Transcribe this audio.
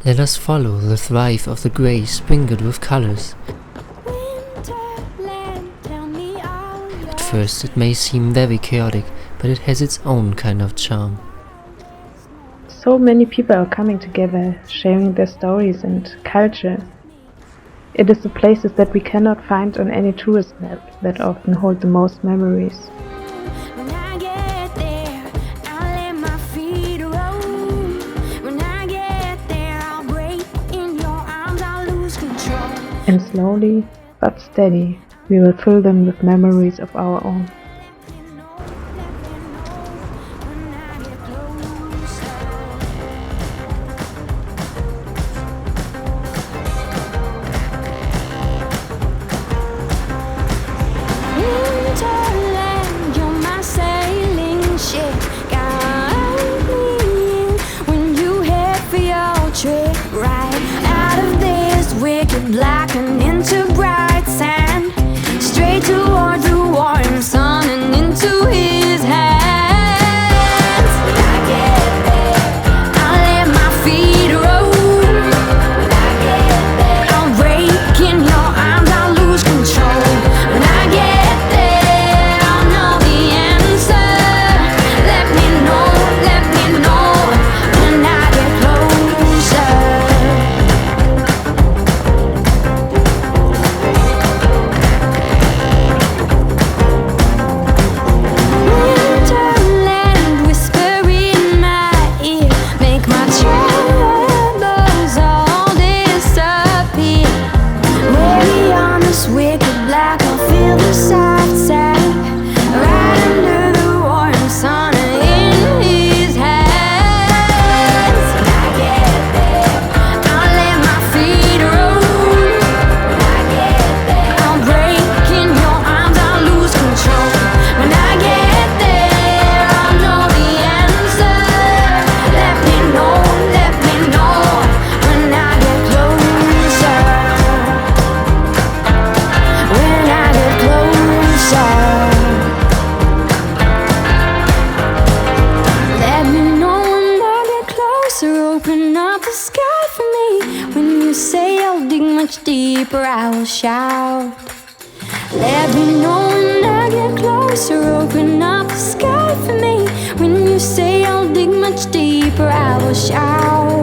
Let us follow the thrive of the grey sprinkled with colors. At first it may seem very chaotic, but it has its own kind of charm. So many people are coming together, sharing their stories and culture. It is the places that we cannot find on any tourist map that often hold the most memories. And slowly, but steady, we will fill them with memories of our own. Black and into bright sand, straight toward the warm sun and into his hands. When I get there, I'll let my feet roll. When I get there, I'll break in your arms, I'll lose control. When I get there, I'll know the answer. Let me know when I get closer. Open up the sky for me. When you say I'll dig much deeper, I will shout. Let me know when I get closer. Open up the sky for me. When you say I'll dig much deeper, I will shout.